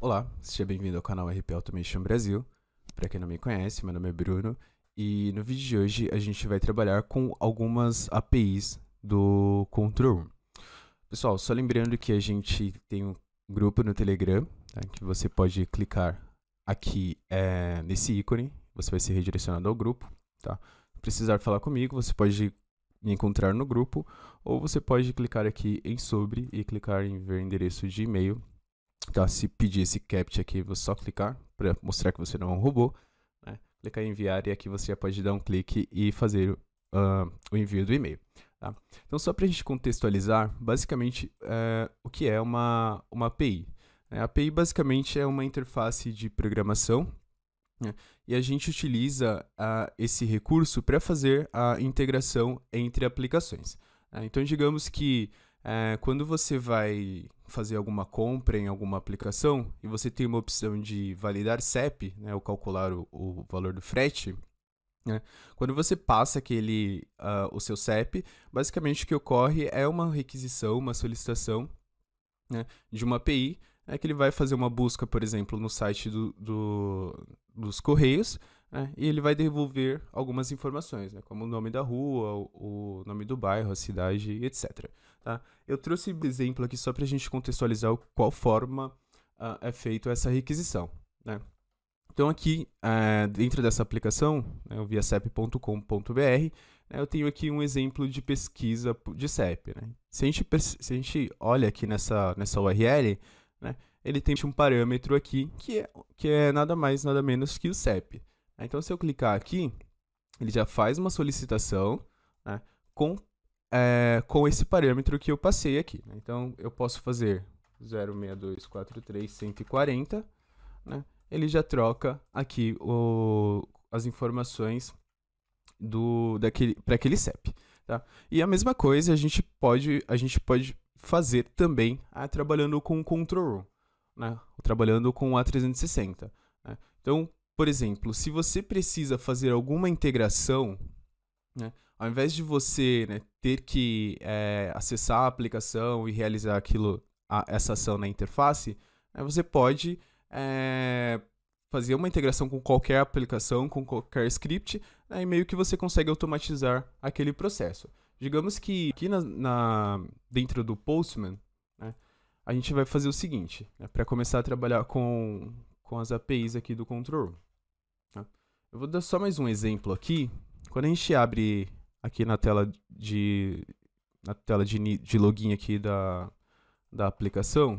Olá, seja bem-vindo ao canal RP Automation Brasil. Para quem não me conhece, meu nome é Bruno e no vídeo de hoje a gente vai trabalhar com algumas APIs do Control Room. Pessoal, só lembrando que a gente tem um grupo no Telegram, tá, que você pode clicar aqui nesse ícone, você vai ser redirecionado ao grupo. Tá? Se precisar falar comigo, você pode me encontrar no grupo ou você pode clicar aqui em sobre e clicar em ver endereço de e-mail. Tá, se pedir esse CAPTCHA aqui, você só clicar para mostrar que você não é um robô, né? Clicar em enviar e aqui você já pode dar um clique e fazer o envio do e-mail. Tá? Então, só para a gente contextualizar, basicamente, o que é uma API. A API basicamente é uma interface de programação, né? E a gente utiliza esse recurso para fazer a integração entre aplicações. Então, digamos que quando você vai fazer alguma compra em alguma aplicação e você tem uma opção de validar CEP, né, ou calcular o valor do frete, né, quando você passa o seu CEP, basicamente o que ocorre é uma requisição, uma solicitação, né, de uma API, que ele vai fazer uma busca, por exemplo, no site dos Correios, e ele vai devolver algumas informações, né, como o nome da rua, o nome do bairro, a cidade, etc. Tá? Eu trouxe um exemplo aqui só para a gente contextualizar qual forma é feita essa requisição. Né? Então aqui, dentro dessa aplicação, né, o viacep.com.br, eu tenho aqui um exemplo de pesquisa de CEP. Né? Se a gente olha aqui nessa URL, né, ele tem um parâmetro aqui que é nada mais, nada menos que o CEP. Então, se eu clicar aqui, ele já faz uma solicitação, né, com esse parâmetro que eu passei aqui. Né? Então, eu posso fazer 06243.140, né? Ele já troca aqui as informações para aquele CEP. Tá? E a mesma coisa a gente pode fazer também trabalhando com o Control Room, né? Trabalhando com o A360. Né? Então, por exemplo, se você precisa fazer alguma integração, né, ao invés de você, né, ter que acessar a aplicação e realizar essa ação na interface, você pode fazer uma integração com qualquer aplicação, com qualquer script, e meio que você consegue automatizar aquele processo. Digamos que aqui dentro do Postman, né, a gente vai fazer o seguinte, né, para começar a trabalhar com as APIs aqui do Control Room. Tá? Eu vou dar só mais um exemplo aqui. Quando a gente abre aqui na tela de login aqui da aplicação,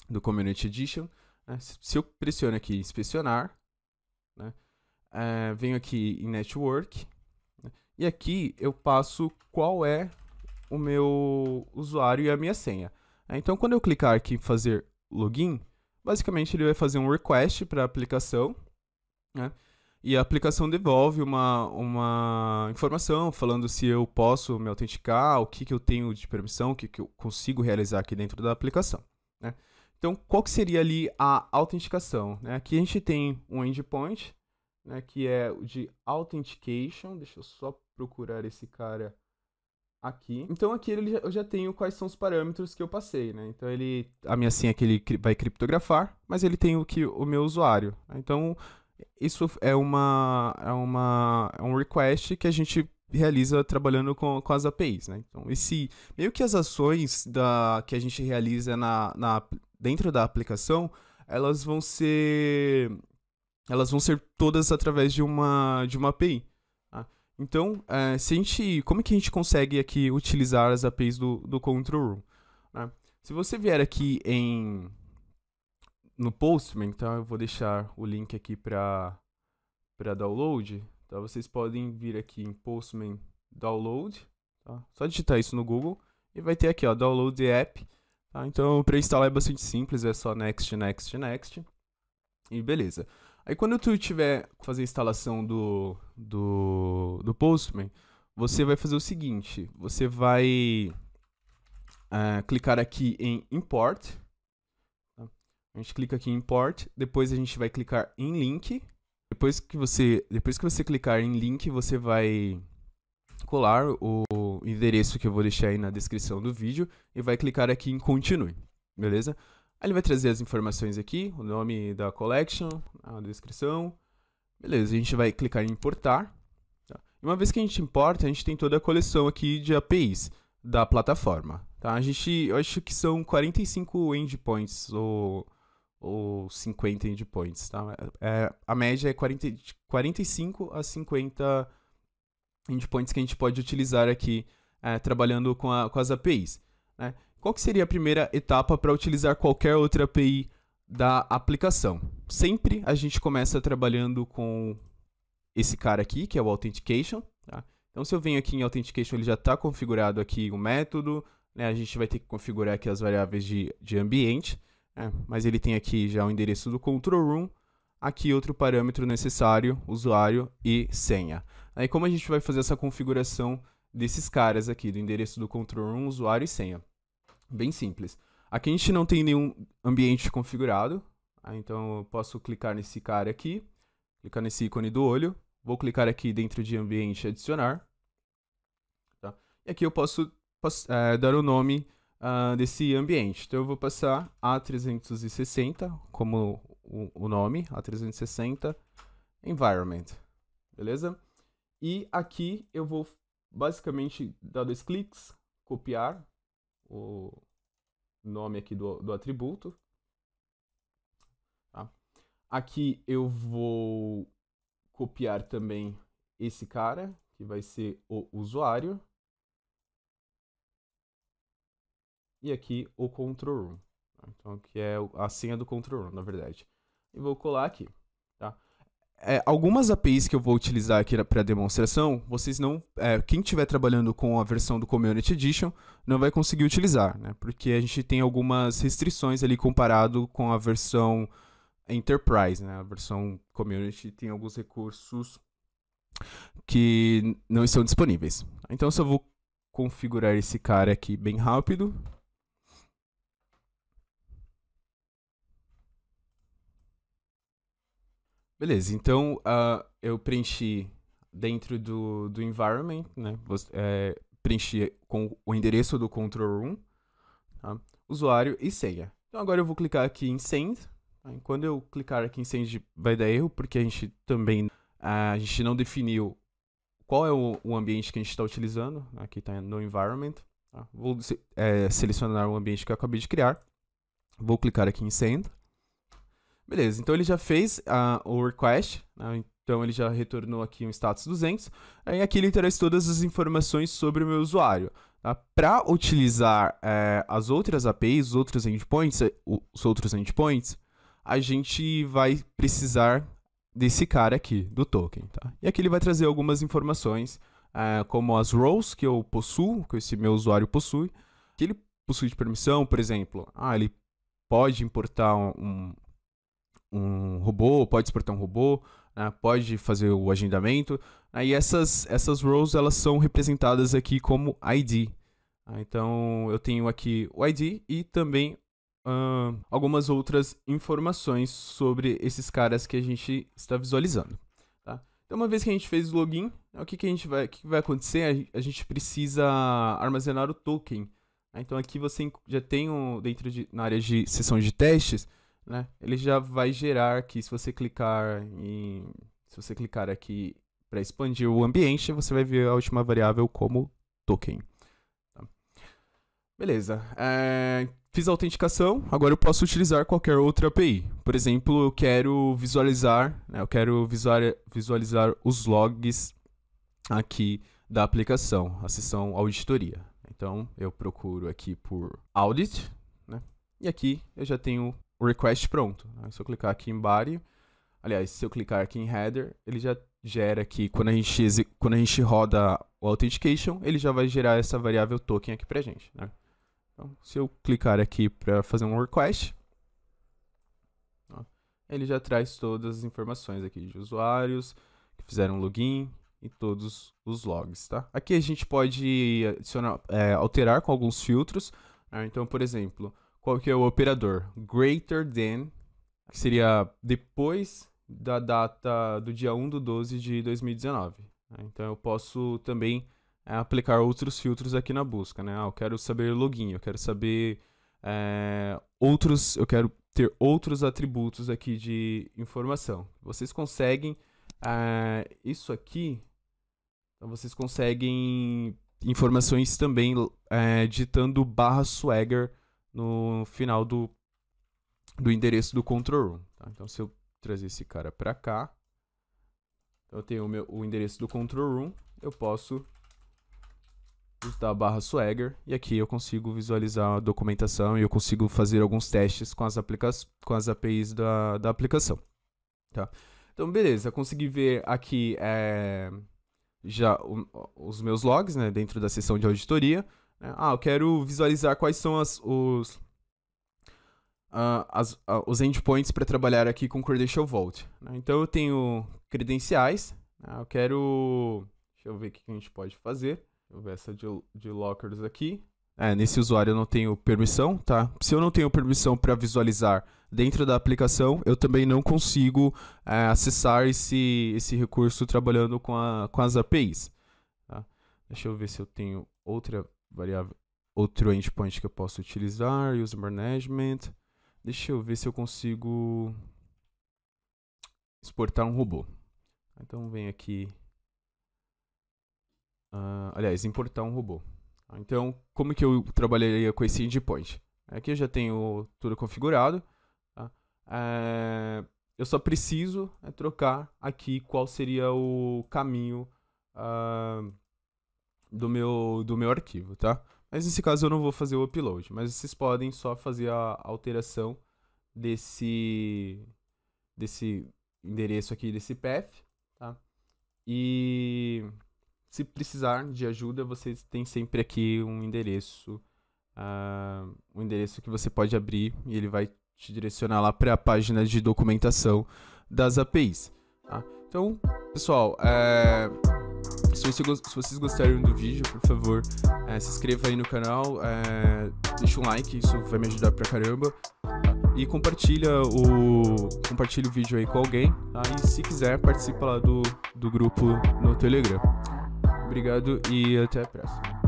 do Community Edition, né, se eu pressiono aqui em inspecionar, né, venho aqui em Network, né, e aqui eu passo qual é o meu usuário e a minha senha. Então, quando eu clicar aqui em fazer login, basicamente ele vai fazer um request para a aplicação, né? E a aplicação devolve uma informação falando se eu posso me autenticar, o que eu tenho de permissão, o que eu consigo realizar aqui dentro da aplicação. Né? Então, qual que seria ali a autenticação? Né? Aqui a gente tem um endpoint, né, que é o de Authentication. Deixa eu só procurar esse cara aqui. Então aqui eu já tenho quais são os parâmetros que eu passei, né? Então a minha senha que ele vai criptografar, mas ele tem o meu usuário. Né? Então isso é um request que a gente realiza trabalhando com as APIs, né? Então meio que as ações que a gente realiza dentro da aplicação, elas vão ser todas através de uma API. Então, como que a gente consegue aqui utilizar as APIs do Control Room? Né? Se você vier aqui no Postman, tá? Eu vou deixar o link aqui para download. Tá? Vocês podem vir aqui em Postman Download. Tá? Só digitar isso no Google e vai ter aqui, ó, Download the App. Tá? Então, para instalar é bastante simples, é só Next, Next, Next. E beleza. Aí quando tu tiver fazer a instalação do Postman, você vai fazer o seguinte, você vai clicar aqui em Import, tá? A gente clica aqui em Import, depois a gente vai clicar em Link, depois que você clicar em Link, você vai colar o endereço que eu vou deixar aí na descrição do vídeo e vai clicar aqui em Continue, beleza? Aí ele vai trazer as informações aqui, o nome da collection, a descrição. Beleza, a gente vai clicar em importar. Tá? E uma vez que a gente importa, a gente tem toda a coleção aqui de APIs da plataforma. Tá? Eu acho que são 45 endpoints ou 50 endpoints. Tá? A média é 45 a 50 endpoints que a gente pode utilizar aqui trabalhando com as APIs. Né? Qual que seria a primeira etapa para utilizar qualquer outra API da aplicação? Sempre a gente começa trabalhando com esse cara aqui, que é o Authentication. Tá? Então, se eu venho aqui em Authentication, ele já está configurado aqui o método. Né? A gente vai ter que configurar aqui as variáveis de ambiente. Mas ele tem aqui já o endereço do control room. Aqui outro parâmetro necessário, usuário e senha. Aí como a gente vai fazer essa configuração desses caras aqui, do endereço do control room, usuário e senha? Bem simples. Aqui a gente não tem nenhum ambiente configurado, então eu posso clicar nesse cara aqui, clicar nesse ícone do olho, vou clicar aqui dentro de ambiente adicionar, tá? E aqui eu posso dar o nome desse ambiente. Então eu vou passar A360 como o nome, A360 Environment, beleza? E aqui eu vou basicamente dar 2 cliques, copiar o nome aqui do atributo. Tá? Aqui eu vou copiar também esse cara, que vai ser o usuário. E aqui o control room. Tá? Então, que é a senha do control room, na verdade. E vou colar aqui. Tá? Algumas APIs que eu vou utilizar aqui para demonstração, vocês não, quem estiver trabalhando com a versão do Community Edition não vai conseguir utilizar, né? Porque a gente tem algumas restrições ali comparado com a versão Enterprise, né? A versão Community tem alguns recursos que não estão disponíveis. Então, eu só vou configurar esse cara aqui bem rápido. Beleza, então eu preenchi dentro do environment, né? Preenchi com o endereço do control room, tá? Usuário e senha. Então agora eu vou clicar aqui em send. Tá? Quando eu clicar aqui em send vai dar erro, porque a gente também a gente não definiu qual é o ambiente que a gente está utilizando. Aqui está no environment. Tá? Vou selecionar o ambiente que eu acabei de criar. Vou clicar aqui em send. Beleza, então ele já fez o request, né? Então ele já retornou aqui um status 200. Aí aqui ele traz todas as informações sobre o meu usuário. Tá? Para utilizar as outras APIs, os outros endpoints, a gente vai precisar desse cara aqui, do token. Tá? E aqui ele vai trazer algumas informações, como as roles que eu possuo, que esse meu usuário possui, que ele possui de permissão, por exemplo. Ele pode importar um robô, pode exportar um robô, né, pode fazer o agendamento. E essas roles elas são representadas aqui como ID. Então eu tenho aqui o ID e também algumas outras informações sobre esses caras que a gente está visualizando. Tá? Então uma vez que a gente fez o login, o que vai acontecer? A gente precisa armazenar o token. Então aqui você já tem na área de seção de testes, né, ele já vai gerar aqui, se você clicar aqui para expandir o ambiente, você vai ver a última variável como token. Tá? Beleza, fiz a autenticação, agora eu posso utilizar qualquer outra API. Por exemplo, eu quero visualizar os logs aqui da aplicação, a seção auditoria. Então eu procuro aqui por audit, né, e aqui eu já tenho o request pronto. Se eu clicar aqui em body, aliás, se eu clicar aqui em header, ele já gera aqui, quando a gente roda o authentication, ele já vai gerar essa variável token aqui pra gente. Né? Então, se eu clicar aqui para fazer um request, ele já traz todas as informações aqui de usuários que fizeram login e todos os logs. Tá? Aqui a gente pode adicionar, alterar com alguns filtros. Então, por exemplo, qual que é o operador? Greater than, que seria depois da data do dia 1/12 de 2019. Então eu posso também aplicar outros filtros aqui na busca. Né? Eu quero saber login, eu quero saber ter outros atributos aqui de informação. Vocês conseguem isso aqui, então vocês conseguem informações também digitando /swagger no final do endereço do control room. Tá? Então, se eu trazer esse cara para cá, eu tenho o endereço do control room, eu posso digitar /swagger e aqui eu consigo visualizar a documentação e eu consigo fazer alguns testes com as APIs da aplicação. Tá? Então, beleza, consegui ver aqui já os meus logs, né, dentro da seção de auditoria. Eu quero visualizar quais são os endpoints para trabalhar aqui com Credential Vault. Né? Então, eu tenho credenciais. Eu quero... Deixa eu ver o que a gente pode fazer. Deixa eu ver essa de lockers aqui. Nesse usuário eu não tenho permissão, tá? Se eu não tenho permissão para visualizar dentro da aplicação, eu também não consigo acessar esse recurso trabalhando com as APIs. Tá? Deixa eu ver se eu tenho outra variável, outro endpoint que eu posso utilizar, User Management. Deixa eu ver se eu consigo exportar um robô. Então vem aqui, aliás, importar um robô. Então, como que eu trabalharia com esse endpoint? Aqui eu já tenho tudo configurado. Tá? Eu só preciso trocar aqui qual seria o caminho do meu arquivo, tá? Mas nesse caso eu não vou fazer o upload, mas vocês podem só fazer a alteração desse endereço aqui, desse path, tá? E se precisar de ajuda, vocês têm sempre aqui um endereço que você pode abrir e ele vai te direcionar lá para a página de documentação das APIs. Tá? Então, pessoal, se vocês gostaram do vídeo, por favor, se inscreva aí no canal, deixa um like, isso vai me ajudar pra caramba. E compartilha o vídeo aí com alguém, tá? E se quiser, participa lá do grupo no Telegram. Obrigado e até a próxima.